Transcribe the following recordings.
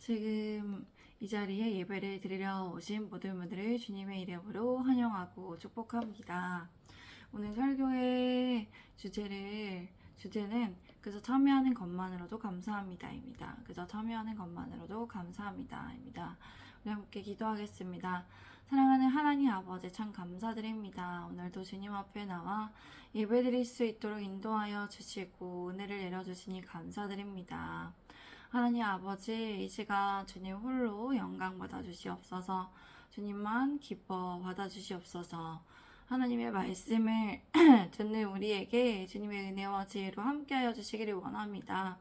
지금 이 자리에 예배를 드리러 오신 모든 분들을 주님의 이름으로 환영하고 축복합니다. 오늘 설교의 주제는 그저 참여하는 것만으로도 감사합니다입니다. 그저 참여하는 것만으로도 감사합니다입니다. 우리 함께 기도하겠습니다. 사랑하는 하나님 아버지 참 감사드립니다. 오늘도 주님 앞에 나와 예배드릴 수 있도록 인도하여 주시고 은혜를 내려주시니 감사드립니다. 하나님 아버지, 이 시간 주님 홀로 영광 받아주시옵소서. 주님만 기뻐 받아주시옵소서. 하나님의 말씀을 듣는 우리에게 주님의 은혜와 지혜로 함께하여 주시기를 원합니다.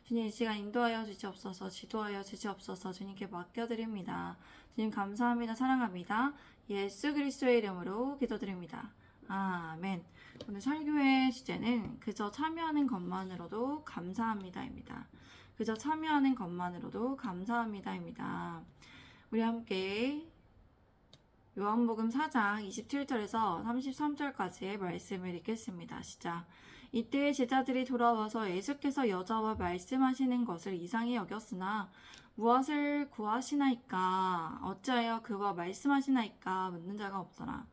주님 이 시간 인도하여 주시옵소서. 지도하여 주시옵소서. 주님께 맡겨드립니다. 주님 감사합니다. 사랑합니다. 예수 그리스도의 이름으로 기도드립니다. 아멘. 오늘 설교의 주제는 그저 참여하는 것만으로도 감사합니다입니다. 그저 참여하는 것만으로도 감사합니다입니다. 우리 함께 요한복음 4장 27절에서 33절까지의 말씀을 읽겠습니다. 시작. 이때 제자들이 돌아와서 예수께서 여자와 말씀하시는 것을 이상히 여겼으나 무엇을 구하시나이까 어찌하여 그와 말씀하시나이까 묻는 자가 없더라.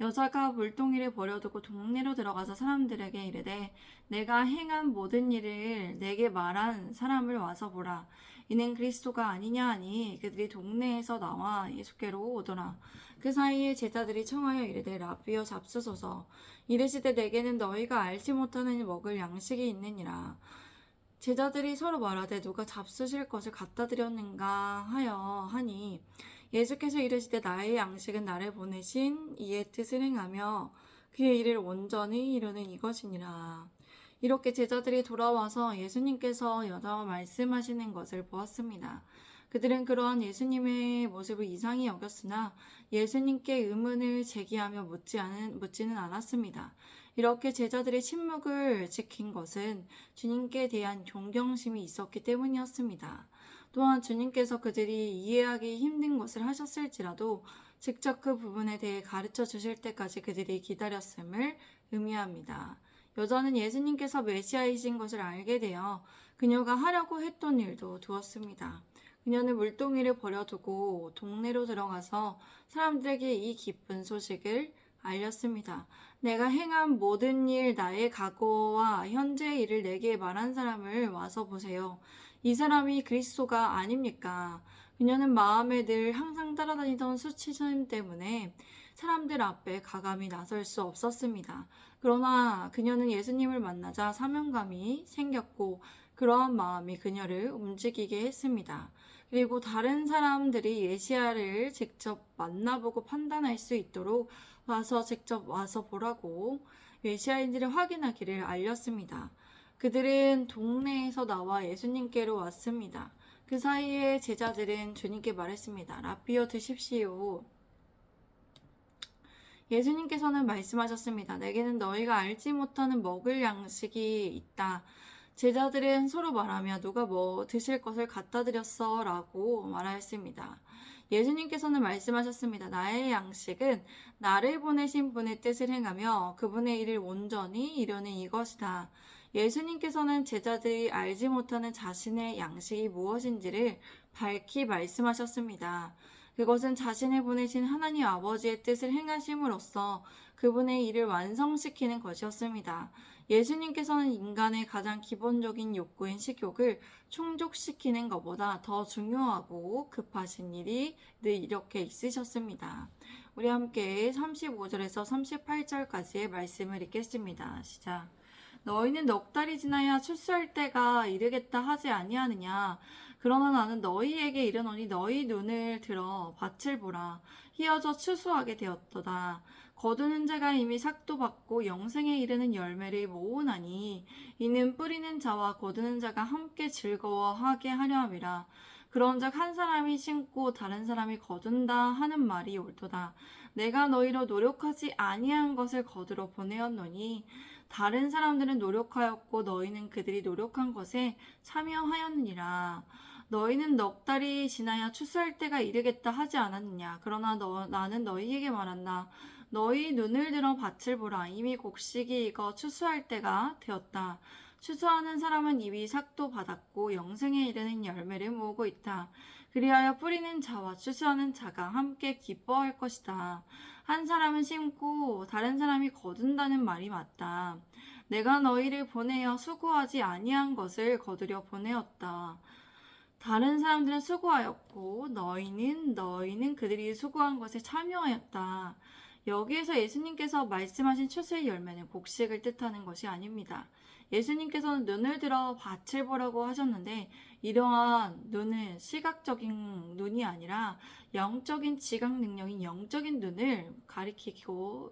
여자가 물동이를 버려두고 동네로 들어가서 사람들에게 이르되 내가 행한 모든 일을 내게 말한 사람을 와서 보라. 이는 그리스도가 아니냐 하니 그들이 동네에서 나와 예수께로 오더라. 그 사이에 제자들이 청하여 이르되 라비여 잡수소서. 이르시되 내게는 너희가 알지 못하는 먹을 양식이 있느니라. 제자들이 서로 말하되 누가 잡수실 것을 갖다 드렸는가 하여 하니 예수께서 이르시되 나의 양식은 나를 보내신 이의 뜻을 행하며 그의 일을 온전히 이루는 이것이니라. 이렇게 제자들이 돌아와서 예수님께서 여자와 말씀하시는 것을 보았습니다. 그들은 그러한 예수님의 모습을 이상히 여겼으나 예수님께 의문을 제기하며 묻지는 않았습니다. 이렇게 제자들의 침묵을 지킨 것은 주님께 대한 존경심이 있었기 때문이었습니다. 또한 주님께서 그들이 이해하기 힘든 것을 하셨을지라도 직접 그 부분에 대해 가르쳐 주실 때까지 그들이 기다렸음을 의미합니다. 여자는 예수님께서 메시아이신 것을 알게 되어 그녀가 하려고 했던 일도 두었습니다. 그녀는 물동이를 버려두고 동네로 들어가서 사람들에게 이 기쁜 소식을 알렸습니다. 내가 행한 모든 일, 나의 과거와 현재의 일을 내게 말한 사람을 와서 보세요. 이 사람이 그리스도가 아닙니까? 그녀는 마음에 늘 항상 따라다니던 수치심 때문에 사람들 앞에 가감히 나설 수 없었습니다. 그러나 그녀는 예수님을 만나자 사명감이 생겼고 그러한 마음이 그녀를 움직이게 했습니다. 그리고 다른 사람들이 메시아를 직접 만나보고 판단할 수 있도록 직접 와서 보라고 메시아인지를 확인하기를 알렸습니다. 그들은 동네에서 나와 예수님께로 왔습니다. 그 사이에 제자들은 주님께 말했습니다. 라비어 드십시오. 예수님께서는 말씀하셨습니다. 내게는 너희가 알지 못하는 먹을 양식이 있다. 제자들은 서로 말하며 누가 뭐 드실 것을 갖다 드렸어 라고 말하였습니다. 예수님께서는 말씀하셨습니다. 나의 양식은 나를 보내신 분의 뜻을 행하며 그분의 일을 온전히 이루는 이것이다. 예수님께서는 제자들이 알지 못하는 자신의 양식이 무엇인지를 밝히 말씀하셨습니다. 그것은 자신을 보내신 하나님 아버지의 뜻을 행하심으로써 그분의 일을 완성시키는 것이었습니다. 예수님께서는 인간의 가장 기본적인 욕구인 식욕을 충족시키는 것보다 더 중요하고 급하신 일이 늘 이렇게 있으셨습니다. 우리 함께 35절에서 38절까지의 말씀을 읽겠습니다. 시작. 너희는 넉 달이 지나야 출소할 때가 이르겠다 하지 아니하느냐. 그러나 나는 너희에게 이르노니 너희 눈을 들어 밭을 보라. 희어져 추수하게 되었도다. 거두는 자가 이미 삭도 받고 영생에 이르는 열매를 모으나니 이는 뿌리는 자와 거두는 자가 함께 즐거워하게 하려 함이라. 그런즉 한 사람이 심고 다른 사람이 거둔다 하는 말이 옳도다. 내가 너희로 노력하지 아니한 것을 거두러 보내었노니 다른 사람들은 노력하였고 너희는 그들이 노력한 것에 참여하였느니라. 너희는 넉 달이 지나야 추수할 때가 이르겠다 하지 않았느냐. 그러나 나는 너희에게 말한다. 너희 눈을 들어 밭을 보라. 이미 곡식이 익어 추수할 때가 되었다. 추수하는 사람은 이미 삭도 받았고 영생에 이르는 열매를 모으고 있다. 그리하여 뿌리는 자와 추수하는 자가 함께 기뻐할 것이다. 한 사람은 심고 다른 사람이 거둔다는 말이 맞다. 내가 너희를 보내어 수고하지 아니한 것을 거두려 보내었다. 다른 사람들은 수고하였고 너희는 그들이 수고한 것에 참여하였다. 여기에서 예수님께서 말씀하신 추수의 열매는 곡식을 뜻하는 것이 아닙니다. 예수님께서는 눈을 들어 밭을 보라고 하셨는데 이러한 눈은 시각적인 눈이 아니라 영적인 지각 능력인 영적인 눈을 가리키고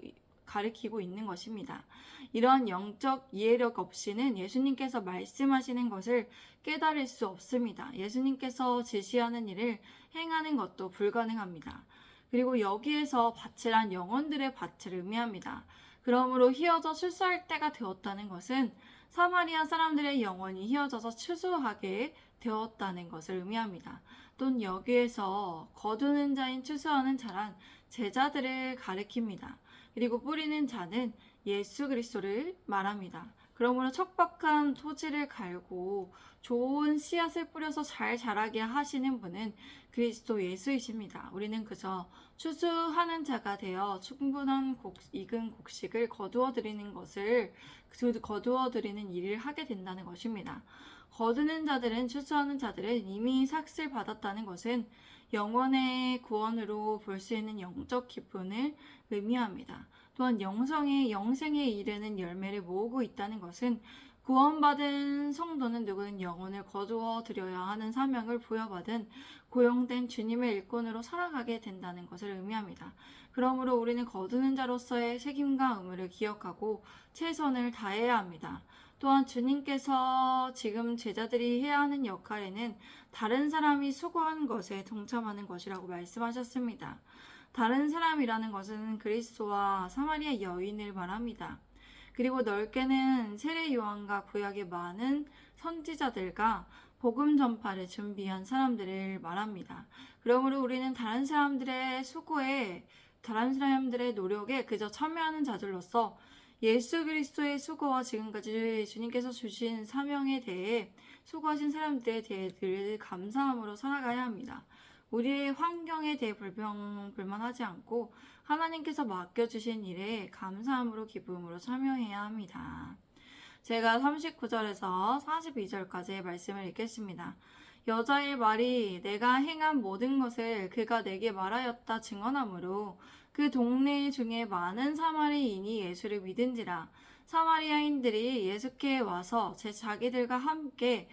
있는 것입니다. 이러한 영적 이해력 없이는 예수님께서 말씀하시는 것을 깨달을 수 없습니다. 예수님께서 지시하는 일을 행하는 것도 불가능합니다. 그리고 여기에서 밭이란 영혼들의 밭을 의미합니다. 그러므로 휘어져 추수할 때가 되었다는 것은 사마리아 사람들의 영혼이 휘어져서 추수하게 되었다는 것을 의미합니다. 또는 여기에서 거두는 자인 추수하는 자란 제자들을 가리킵니다. 그리고 뿌리는 자는 예수 그리스도를 말합니다. 그러므로 척박한 토지를 갈고 좋은 씨앗을 뿌려서 잘 자라게 하시는 분은 그리스도 예수이십니다. 우리는 그저 추수하는 자가 되어 충분한 익은 곡식을 거두어 드리는 일을 하게 된다는 것입니다. 거두는 자들은 추수하는 자들은 이미 삭을 받았다는 것은 영원의 구원으로 볼 수 있는 영적 기쁨을 의미합니다. 또한 영생에 이르는 열매를 모으고 있다는 것은 구원받은 성도는 누구든 영혼을 거두어 드려야 하는 사명을 부여받은 고용된 주님의 일꾼으로 살아가게 된다는 것을 의미합니다. 그러므로 우리는 거두는 자로서의 책임과 의무를 기억하고 최선을 다해야 합니다. 또한 주님께서 지금 제자들이 해야 하는 역할에는 다른 사람이 수고하는 것에 동참하는 것이라고 말씀하셨습니다. 다른 사람이라는 것은 그리스도와 사마리아 여인을 말합니다. 그리고 넓게는 세례 요한과 구약의 많은 선지자들과 복음 전파를 준비한 사람들을 말합니다. 그러므로 우리는 다른 사람들의 노력에 그저 참여하는 자들로서 예수 그리스도의 수고와 지금까지 주님께서 주신 사명에 대해 수고하신 사람들에 대해 늘 감사함으로 살아가야 합니다. 우리의 환경에 대해 불만하지 않고 하나님께서 맡겨주신 일에 감사함으로 기쁨으로 참여해야 합니다. 제가 39절에서 42절까지의 말씀을 읽겠습니다. 여자의 말이 내가 행한 모든 것을 그가 내게 말하였다 증언하므로 그 동네 중에 많은 사마리아인이 예수를 믿은지라. 사마리아인들이 예수께 와서 자기들과 함께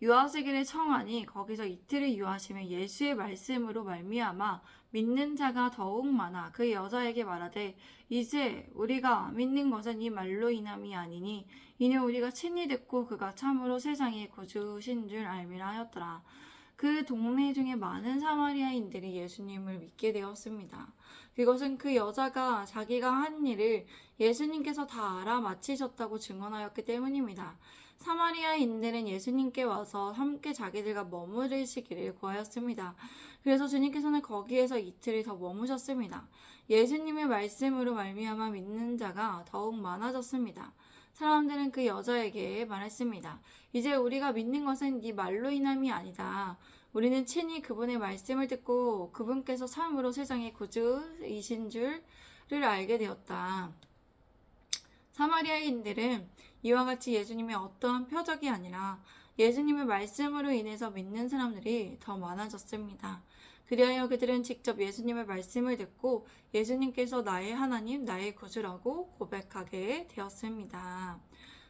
유하시기를 청하니 거기서 이틀을 유하시며 예수의 말씀으로 말미암아 믿는 자가 더욱 많아 그 여자에게 말하되 이제 우리가 믿는 것은 이 말로 인함이 아니니 이는 우리가 친히 듣고 그가 참으로 세상의 구주신 줄 알미라 하였더라. 그 동네 중에 많은 사마리아인들이 예수님을 믿게 되었습니다. 그것은 그 여자가 자기가 한 일을 예수님께서 다 알아 마치셨다고 증언하였기 때문입니다. 사마리아인들은 예수님께 와서 함께 자기들과 머무르시기를 구하였습니다. 그래서 주님께서는 거기에서 이틀을 더 머무셨습니다. 예수님의 말씀으로 말미암아 믿는 자가 더욱 많아졌습니다. 사람들은 그 여자에게 말했습니다. 이제 우리가 믿는 것은 네 말로 인함이 아니다. 우리는 친히 그분의 말씀을 듣고 그분께서 참으로 세상의 구주이신 줄을 알게 되었다. 사마리아인들은 이와 같이 예수님의 어떠한 표적이 아니라 예수님의 말씀으로 인해서 믿는 사람들이 더 많아졌습니다. 그리하여 그들은 직접 예수님의 말씀을 듣고 예수님께서 나의 하나님, 나의 구주라고 고백하게 되었습니다.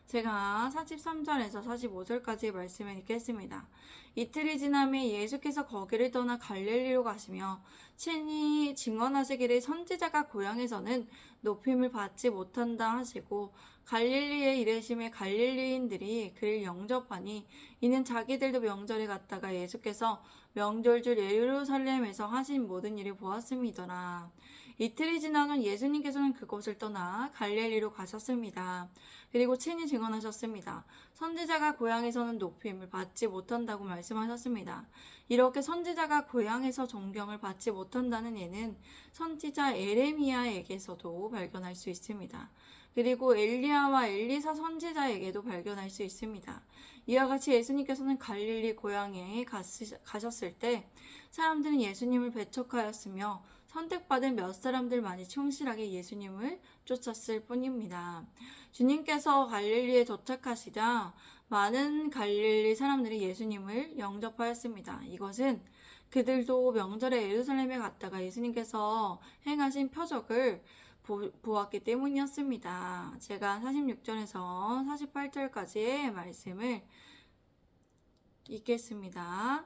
제가 43절에서 45절까지의 말씀을 읽겠습니다. 이틀이 지나매 예수께서 거기를 떠나 갈릴리로 가시며 친히 증언하시기를 선지자가 고향에서는 높임을 받지 못한다 하시고 갈릴리에 이르심에 갈릴리인들이 그를 영접하니 이는 자기들도 명절에 갔다가 예수께서 명절줄 예루살렘에서 하신 모든 일을 보았음이더라. 이틀이 지난 후 예수님께서는 그곳을 떠나 갈릴리로 가셨습니다. 그리고 친히 증언하셨습니다. 선지자가 고향에서는 높임을 받지 못한다고 말씀하셨습니다. 이렇게 선지자가 고향에서 존경을 받지 못한다는 예는 선지자 에레미야에게서도 발견할 수 있습니다. 그리고 엘리야와 엘리사 선지자에게도 발견할 수 있습니다. 이와 같이 예수님께서는 갈릴리 고향에 가셨을 때 사람들은 예수님을 배척하였으며 선택받은 몇 사람들만이 충실하게 예수님을 쫓았을 뿐입니다. 주님께서 갈릴리에 도착하시자 많은 갈릴리 사람들이 예수님을 영접하였습니다. 이것은 그들도 명절에 예루살렘에 갔다가 예수님께서 행하신 표적을 보았기 때문이었습니다. 제가 46절에서 48절까지의 말씀을 읽겠습니다.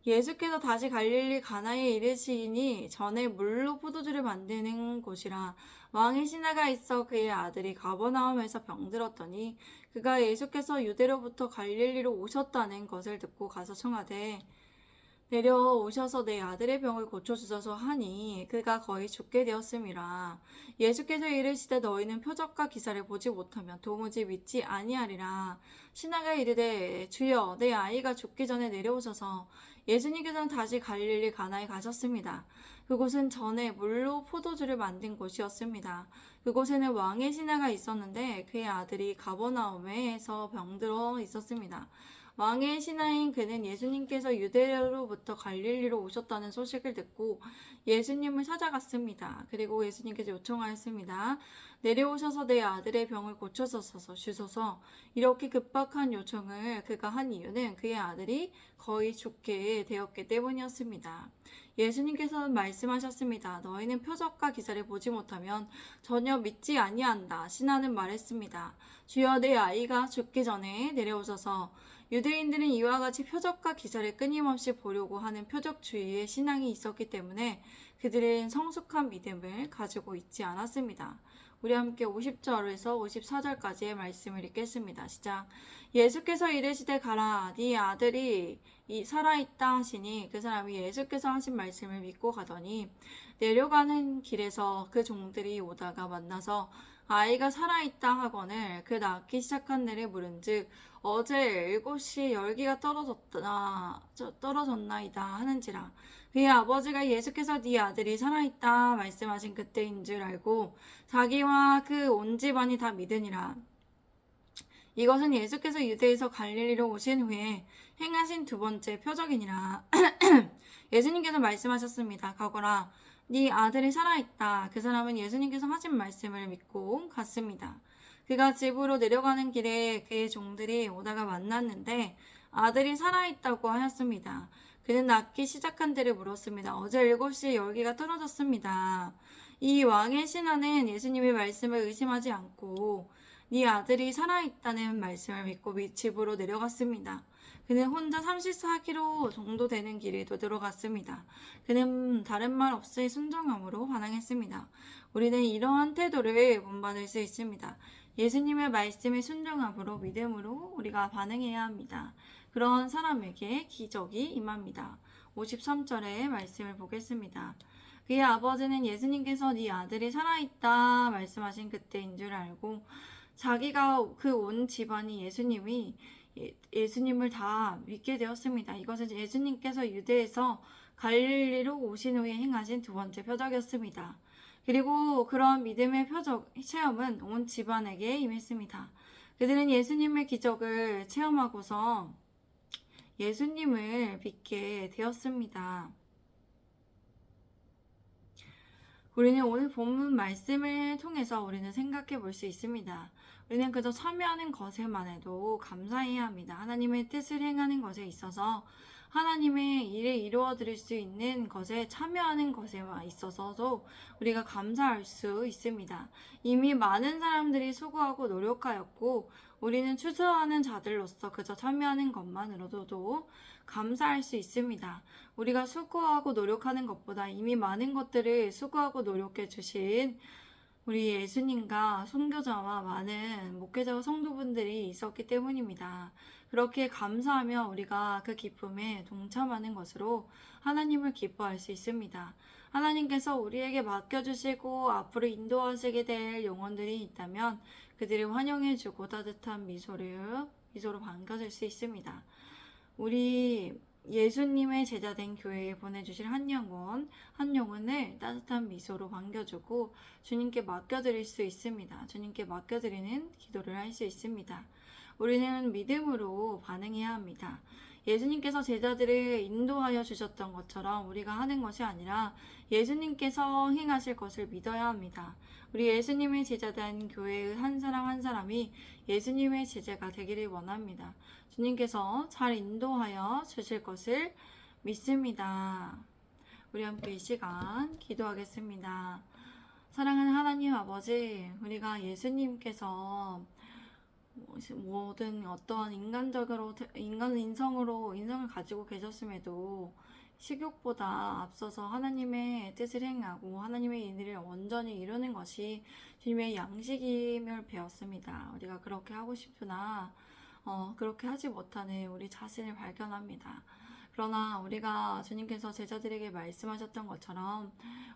예수께서 다시 갈릴리 가나에 이르시니 전에 물로 포도주를 만드는 곳이라 왕의 신하가 있어 그의 아들이 가버나움에서 병들었더니 그가 예수께서 유대로부터 갈릴리로 오셨다는 것을 듣고 가서 청하되 내려오셔서 내 아들의 병을 고쳐주소서 하니 그가 거의 죽게 되었음이라. 예수께서 이르시되 너희는 표적과 기사를 보지 못하면 도무지 믿지 아니하리라. 신하가 이르되 주여 내 아이가 죽기 전에 내려오셔서 예수님께서는 다시 갈릴리 가나에 가셨습니다. 그곳은 전에 물로 포도주를 만든 곳이었습니다. 그곳에는 왕의 신하가 있었는데 그의 아들이 가버나움에서 병들어 있었습니다. 왕의 신하인 그는 예수님께서 유대로부터 갈릴리로 오셨다는 소식을 듣고 예수님을 찾아갔습니다. 그리고 예수님께서 요청하였습니다. 내려오셔서 내 아들의 병을 고쳐서 주소서. 이렇게 급박한 요청을 그가 한 이유는 그의 아들이 거의 죽게 되었기 때문이었습니다. 예수님께서는 말씀하셨습니다. 너희는 표적과 기사를 보지 못하면 전혀 믿지 아니한다. 신하는 말했습니다. 주여 내 아이가 죽기 전에 내려오셔서. 유대인들은 이와 같이 표적과 기사를 끊임없이 보려고 하는 표적주의의 신앙이 있었기 때문에 그들은 성숙한 믿음을 가지고 있지 않았습니다. 우리 함께 50절에서 54절까지의 말씀을 읽겠습니다. 시작. 예수께서 이르시되 가라 네 아들이 살아있다 하시니 그 사람이 예수께서 하신 말씀을 믿고 가더니 내려가는 길에서 그 종들이 오다가 만나서 아이가 살아있다 하거늘 그 낳기 시작한 날에 물은즉 어제 7시에 열기가 떨어졌나이다 하는지라. 그의 아버지가 예수께서 네 아들이 살아있다 말씀하신 그때인 줄 알고 자기와 그 온 집안이 다 믿으니라. 이것은 예수께서 유대에서 갈릴리로 오신 후에 행하신 두 번째 표적이니라. 예수님께서 말씀하셨습니다. 가거라 네 아들이 살아있다. 그 사람은 예수님께서 하신 말씀을 믿고 갔습니다. 그가 집으로 내려가는 길에 그의 종들이 오다가 만났는데 아들이 살아있다고 하였습니다. 그는 낳기 시작한 데를 물었습니다. 어제 7시에 열기가 떨어졌습니다. 이 왕의 신하는 예수님의 말씀을 의심하지 않고 네 아들이 살아있다는 말씀을 믿고 집으로 내려갔습니다. 그는 혼자 34km 정도 되는 길을 되돌아갔습니다. 그는 다른 말 없이 순종함으로 반항했습니다. 우리는 이러한 태도를 본받을 수 있습니다. 예수님의 말씀에 순종함으로 믿음으로 우리가 반응해야 합니다. 그런 사람에게 기적이 임합니다. 53절의 말씀을 보겠습니다. 그의 아버지는 예수님께서 네 아들이 살아있다 말씀하신 그때인 줄 알고 자기가 그 온 집안이 예수님을 다 믿게 되었습니다. 이것은 예수님께서 유대에서 갈릴리로 오신 후에 행하신 두 번째 표적이었습니다. 그리고 그런 믿음의 체험은 온 집안에게 임했습니다. 그들은 예수님의 기적을 체험하고서 예수님을 믿게 되었습니다. 우리는 오늘 본문 말씀을 통해서 우리는 생각해 볼 수 있습니다. 우리는 그저 참여하는 것에만 해도 감사해야 합니다. 하나님의 뜻을 행하는 것에 있어서 하나님의 일을 이루어 드릴 수 있는 것에 참여하는 것에만 있어서도 우리가 감사할 수 있습니다. 이미 많은 사람들이 수고하고 노력하였고 우리는 추수하는 자들로서 그저 참여하는 것만으로도 감사할 수 있습니다. 우리가 수고하고 노력하는 것보다 이미 많은 것들을 수고하고 노력해 주신 우리 예수님과 선교자와 많은 목회자와 성도분들이 있었기 때문입니다. 그렇게 감사하며 우리가 그 기쁨에 동참하는 것으로 하나님을 기뻐할 수 있습니다. 하나님께서 우리에게 맡겨주시고 앞으로 인도하시게 될 영혼들이 있다면 그들을 환영해주고 따뜻한 미소로 반겨줄 수 있습니다. 우리 예수님의 제자된 교회에 보내주실 한 영혼을 따뜻한 미소로 반겨주고 주님께 맡겨드릴 수 있습니다. 주님께 맡겨드리는 기도를 할 수 있습니다. 우리는 믿음으로 반응해야 합니다. 예수님께서 제자들을 인도하여 주셨던 것처럼 우리가 하는 것이 아니라 예수님께서 행하실 것을 믿어야 합니다. 우리 예수님의 제자된 교회의 한 사람 한 사람이 예수님의 제자가 되기를 원합니다. 주님께서 잘 인도하여 주실 것을 믿습니다. 우리 함께 이 시간 기도하겠습니다. 사랑하는 하나님 아버지, 우리가 예수님께서 모든 어떠한 인성을 가지고 계셨음에도 식욕보다 앞서서 하나님의 뜻을 행하고 하나님의 일을 온전히 이루는 것이 주님의 양식임을 배웠습니다. 우리가 그렇게 하고 싶으나 그렇게 하지 못하는 우리 자신을 발견합니다. 그러나 우리가 주님께서 제자들에게 말씀하셨던 것처럼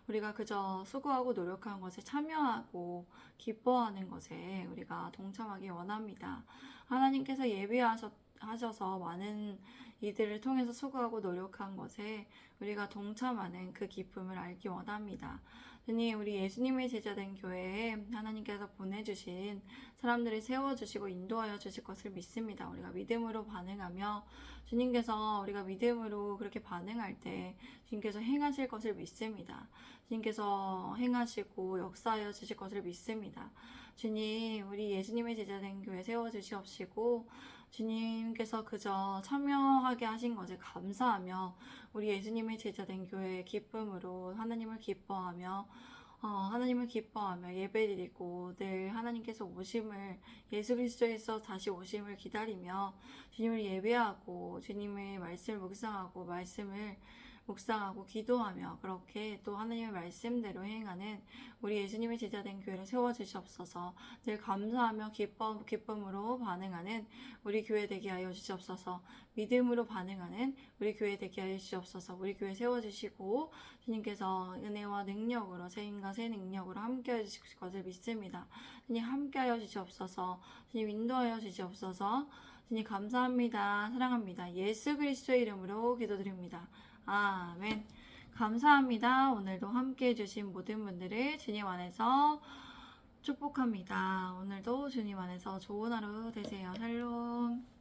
우리가 그저 수고하고 노력하는 것에 참여하고 기뻐하는 것에 우리가 동참하기 원합니다. 하나님께서 예비하셔서 많은 이들을 통해서 수고하고 노력한 것에 우리가 동참하는 그 기쁨을 알기 원합니다. 주님, 우리 예수님의 제자된 교회에 하나님께서 보내주신 사람들을 세워주시고 인도하여 주실 것을 믿습니다. 우리가 믿음으로 반응하며 주님께서 우리가 믿음으로 그렇게 반응할 때 주님께서 행하실 것을 믿습니다. 주님께서 행하시고 역사하여 주실 것을 믿습니다. 주님, 우리 예수님의 제자된 교회 세워주시옵시고 주님께서 그저 참여하게 하신 것에 감사하며 우리 예수님의 제자된 교회의 기쁨으로 하나님을 기뻐하며 예배드리고 늘 하나님께서 오심을 예수 그리스도에서 다시 오심을 기다리며 주님을 예배하고 주님의 말씀을 묵상하고 기도하며 그렇게 또 하나님의 말씀대로 행하는 우리 예수님의 제자된 교회를 세워주시옵소서. 늘 감사하며 기쁨으로 반응하는 우리 교회 되게 하여 주시옵소서. 믿음으로 반응하는 우리 교회 되게 하여 주시옵소서. 우리 교회 세워주시고 주님께서 은혜와 능력으로 새힘과 새 능력으로 함께하여 주실 것을 믿습니다. 주님 함께하여 주시옵소서. 주님 인도하여 주시옵소서. 주님 감사합니다. 사랑합니다. 예수 그리스도의 이름으로 기도드립니다. 아멘. 감사합니다. 오늘도 함께 해주신 모든 분들을 주님 안에서 축복합니다. 오늘도 주님 안에서 좋은 하루 되세요. 샬롬.